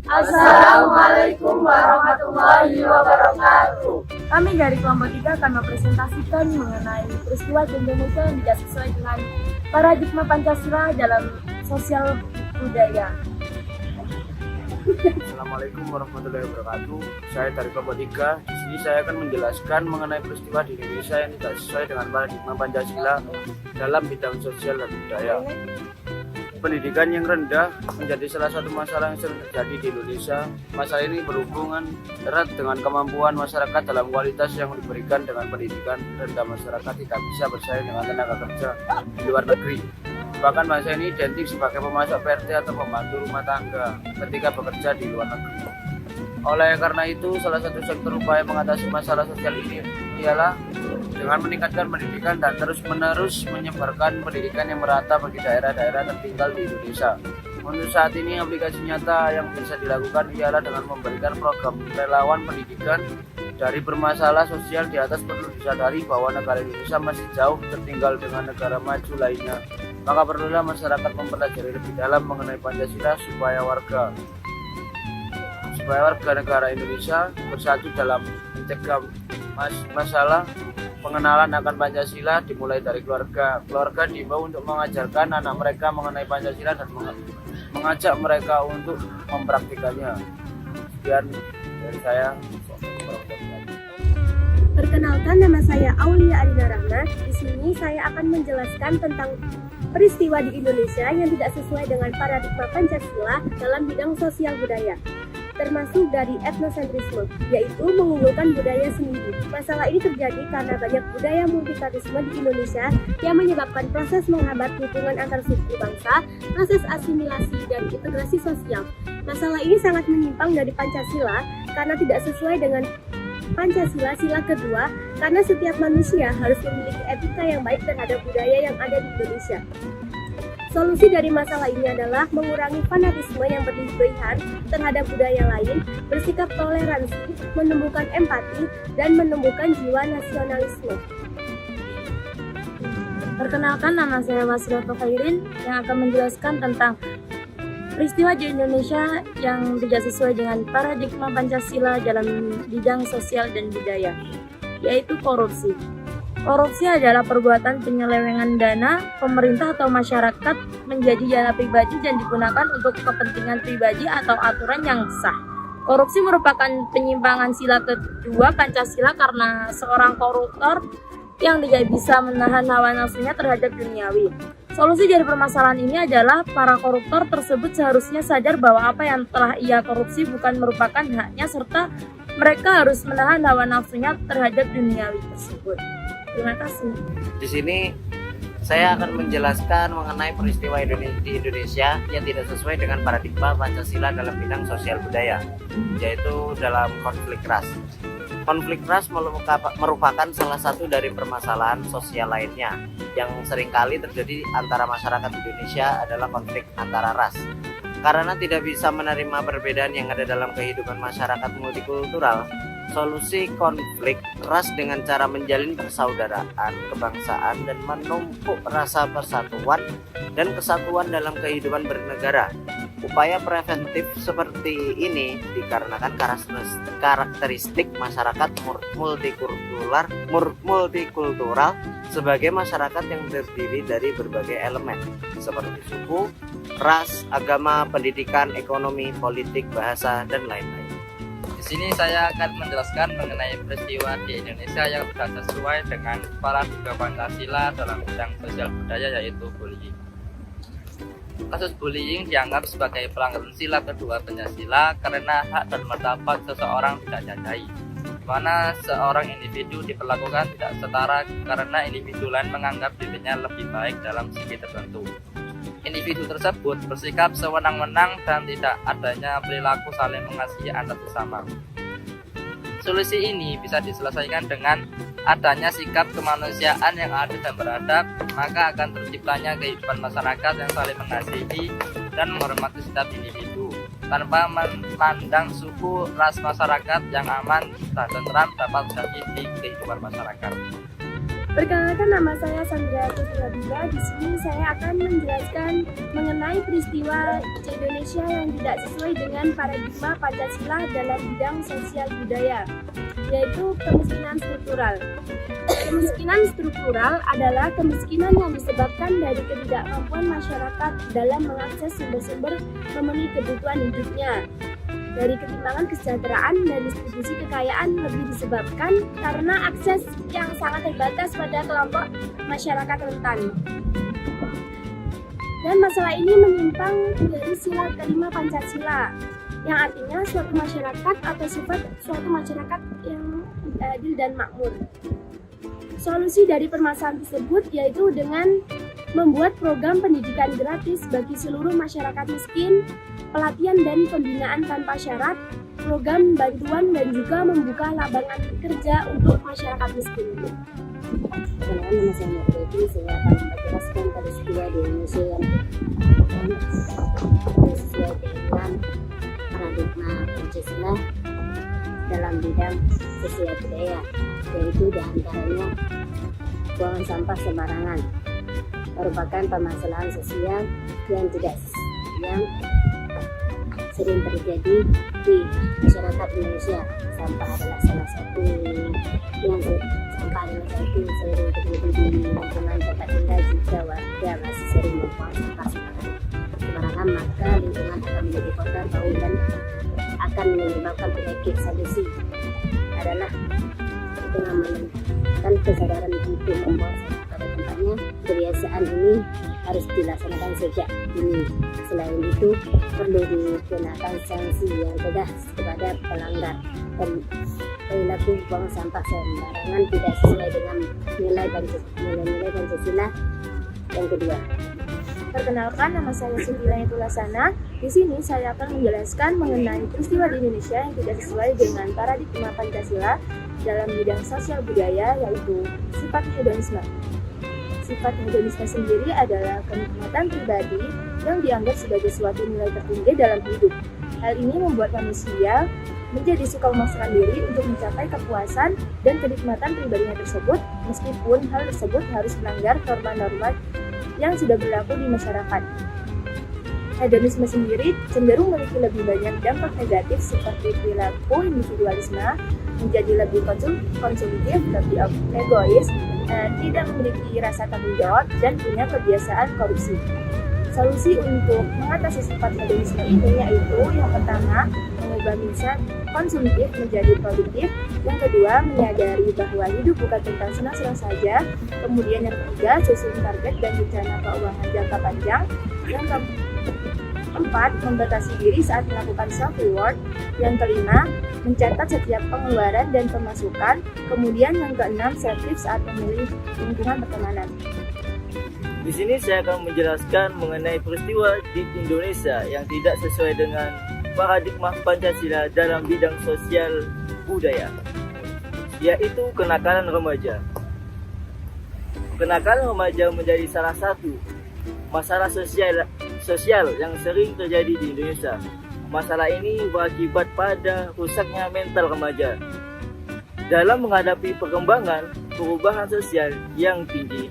Assalamualaikum warahmatullahi wabarakatuh. Kami dari kelompok 3 akan mempresentasikan mengenai peristiwa di Indonesia yang tidak sesuai dengan paradigma Pancasila dalam sosial budaya. Assalamualaikum warahmatullahi wabarakatuh. Saya dari kelompok 3. Di sini saya akan menjelaskan mengenai peristiwa di Indonesia yang tidak sesuai dengan paradigma Pancasila dalam bidang sosial dan budaya. Pendidikan yang rendah menjadi salah satu masalah yang sering terjadi di Indonesia. Masalah ini berhubungan erat dengan kemampuan masyarakat dalam kualitas yang diberikan dengan pendidikan rendah. Masyarakat tidak bisa bersaing dengan tenaga kerja di luar negeri. Bahkan bangsa ini identik sebagai pemasok PRT atau pembantu rumah tangga ketika bekerja di luar negeri. Oleh karena itu, salah satu sektor upaya mengatasi masalah sosial ini ialah dengan meningkatkan pendidikan dan terus-menerus menyebarkan pendidikan yang merata bagi daerah-daerah tertinggal di Indonesia. Untuk saat ini, aplikasi nyata yang bisa dilakukan ialah dengan memberikan program relawan pendidikan. Dari bermasalah sosial di atas, perlu disadari bahwa negara Indonesia masih jauh tertinggal dengan negara maju lainnya. Maka perlulah masyarakat mempelajari lebih dalam mengenai Pancasila supaya warga negara Indonesia bersatu dalam mencegah masalah. Pengenalan akan Pancasila dimulai dari keluarga. Keluarga diimbau untuk mengajarkan anak mereka mengenai Pancasila dan mengajak mereka untuk mempraktikannya. Sekian dari saya. Perkenalkan, nama saya Aulia Adina Rahma. Di sini saya akan menjelaskan tentang peristiwa di Indonesia yang tidak sesuai dengan paradigma Pancasila dalam bidang sosial budaya, termasuk dari etnosentrisme, yaitu mengunggulkan budaya sendiri. Masalah ini terjadi karena banyak budaya multitarisme di Indonesia yang menyebabkan proses menghambat hubungan antar suku bangsa, proses asimilasi dan integrasi sosial. Masalah ini sangat menyimpang dari Pancasila karena tidak sesuai dengan Pancasila sila kedua, karena setiap manusia harus memiliki etika yang baik terhadap budaya yang ada di Indonesia. Solusi dari masalah ini adalah mengurangi fanatisme yang berlebihan terhadap budaya lain, bersikap toleransi, menumbuhkan empati, dan menumbuhkan jiwa nasionalisme. Perkenalkan, nama saya Wasroto Khairin yang akan menjelaskan tentang peristiwa di Indonesia yang tidak sesuai dengan paradigma Pancasila dalam bidang sosial dan budaya, yaitu korupsi. Korupsi adalah perbuatan penyelewengan dana pemerintah atau masyarakat menjadi dana pribadi dan digunakan untuk kepentingan pribadi atau aturan yang sah. Korupsi merupakan penyimpangan sila kedua Pancasila karena seorang koruptor yang tidak bisa menahan hawa nafsunya terhadap duniawi. Solusi dari permasalahan ini adalah para koruptor tersebut seharusnya sadar bahwa apa yang telah ia korupsi bukan merupakan haknya serta mereka harus menahan hawa nafsunya terhadap duniawi tersebut. Terima kasih. Di sini saya akan menjelaskan mengenai peristiwa di Indonesia yang tidak sesuai dengan paradigma Pancasila dalam bidang sosial budaya, yaitu dalam konflik ras. Konflik ras merupakan salah satu dari permasalahan sosial lainnya yang seringkali terjadi antara masyarakat Indonesia adalah konflik antara ras. Karena tidak bisa menerima perbedaan yang ada dalam kehidupan masyarakat multikultural, solusi konflik ras dengan cara menjalin persaudaraan, kebangsaan, dan menumpuk rasa persatuan dan kesatuan dalam kehidupan bernegara. Upaya preventif seperti ini dikarenakan karakteristik masyarakat multikultural sebagai masyarakat yang terdiri dari berbagai elemen seperti suku, ras, agama, pendidikan, ekonomi, politik, bahasa, dan lain-lain. Di sini saya akan menjelaskan mengenai peristiwa di Indonesia yang tidak sesuai dengan paradigma Pancasila dalam bidang sosial budaya, yaitu bullying. Kasus bullying dianggap sebagai pelanggaran sila kedua Pancasila karena hak dan martabat seseorang tidak dihargai, di mana seorang individu diperlakukan tidak setara karena individu lain menganggap dirinya lebih baik dalam segi tertentu. Individu tersebut bersikap sewenang-wenang dan tidak adanya perilaku saling mengasihi antar sesama. Solusi ini bisa diselesaikan dengan adanya sikap kemanusiaan yang adil dan beradab, maka akan terciptanya kehidupan masyarakat yang saling mengasihi dan menghormati setiap individu tanpa memandang suku ras. Masyarakat yang aman dan tentram dapat terjadi di kehidupan masyarakat. Perkenalkan, nama saya Sandra Putri. Di sini saya akan menjelaskan mengenai peristiwa di Indonesia yang tidak sesuai dengan paradigma Pancasila dalam bidang sosial budaya, yaitu kemiskinan struktural. Kemiskinan struktural adalah kemiskinan yang disebabkan dari ketidakmampuan masyarakat dalam mengakses sumber-sumber memenuhi kebutuhan hidupnya. Dari ketimpangan kesejahteraan dan distribusi kekayaan lebih disebabkan karena akses yang sangat terbatas pada kelompok masyarakat rentan. Dan masalah ini menyimpang dari sila kelima Pancasila, yang artinya suatu masyarakat atau sifat suatu masyarakat yang adil dan makmur. Solusi dari permasalahan tersebut yaitu dengan membuat program pendidikan gratis bagi seluruh masyarakat miskin, pelatihan dan pembinaan tanpa syarat, program bantuan dan juga membuka lapangan kerja untuk masyarakat miskin. Perkenalkan, nama saya Margeti. Saya akan menjelaskan peristiwa di Indonesia yang sesuai dengan paradigma Pancasila dalam bidang sosial budaya, yaitu diantaranya buangan sampah sembarangan merupakan permasalahan sosial yang sering terjadi di masyarakat Indonesia. Sampah adalah salah satu sering terjadi di lingkungan tempat tinggal. Jika warga masih sering membuang sampah sembarangan, maka lingkungan akan menjadi kotor, bau dan akan menyebabkan penyakit. Solusi adalah dengan meningkatkan kesadaran untuk membuang sampah pada tempatnya. Kebiasaan ini harus dilaksanakan sejak dini. Selain itu, perlu dikenakan sanksi yang tegas kepada pelanggar. Perilaku buang sampah sembarangan tidak sesuai dengan nilai Pancasila. Yang kedua, Perkenalkan, nama saya Sindila Tulasana. Di sini saya akan menjelaskan mengenai peristiwa di Indonesia yang tidak sesuai dengan paradigma Pancasila dalam bidang sosial budaya, yaitu sifat hedonisme. Sifat hedonisme sendiri adalah kenikmatan pribadi yang dianggap sebagai suatu nilai tertinggi dalam hidup. Hal ini membuat manusia menjadi suka memaksakan diri untuk mencapai kepuasan dan kenikmatan pribadinya tersebut, meskipun hal tersebut harus melanggar norma-norma yang sudah berlaku di masyarakat. Hedonisme sendiri cenderung memiliki lebih banyak dampak negatif seperti perilaku individualisme, menjadi lebih konsumtif, lebih egois, tidak memiliki rasa tanggung jawab, dan punya kebiasaan korupsi. Solusi untuk mengatasi sifat hedonisme ini yaitu yang pertama, mengubah mindset konsumtif menjadi produktif. Yang kedua, menyadari bahwa hidup bukan tentang senang-senang saja. Kemudian yang ketiga, susun target dan rencana keuangan jangka panjang. Yang keempat, membatasi diri saat melakukan self-reward. Yang kelima, mencatat setiap pengeluaran dan pemasukan. Kemudian yang keenam, selektif saat memilih lingkungan pertemanan. Di sini saya akan menjelaskan mengenai peristiwa di Indonesia yang tidak sesuai dengan paradigma Pancasila dalam bidang sosial budaya, yaitu kenakalan remaja. Kenakalan remaja menjadi salah satu masalah sosial yang sering terjadi di Indonesia. Masalah ini berakibat pada rusaknya mental remaja dalam menghadapi perkembangan perubahan sosial yang tinggi.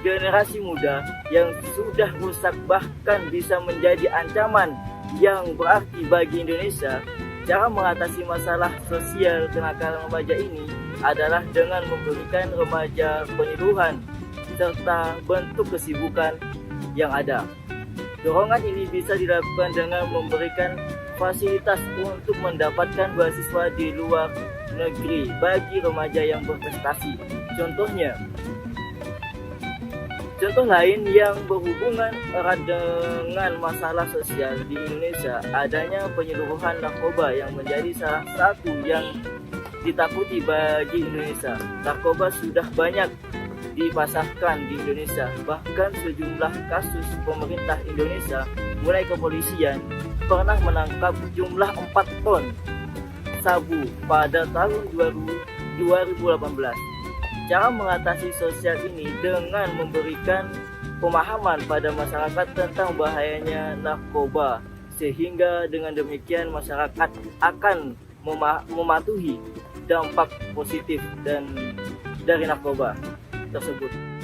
Generasi muda yang sudah rusak bahkan bisa menjadi ancaman yang berarti bagi Indonesia. Cara mengatasi masalah sosial kenakalan remaja ini adalah dengan memberikan remaja penyuluhan serta bentuk kesibukan yang ada. Dorongan ini bisa dilakukan dengan memberikan fasilitas untuk mendapatkan beasiswa di luar negeri bagi remaja yang berprestasi. Contoh lain yang berhubungan erat dengan masalah sosial di Indonesia, adanya penyeluruhan narkoba yang menjadi salah satu yang ditakuti bagi Indonesia. Narkoba sudah banyak dipasarkan di Indonesia, bahkan sejumlah kasus pemerintah Indonesia mulai kepolisian pernah menangkap jumlah 4 ton sabu pada tahun 2018. Cara mengatasi sosial ini dengan memberikan pemahaman pada masyarakat tentang bahayanya narkoba, sehingga dengan demikian masyarakat akan mematuhi dampak positif dan dari narkoba tersebut.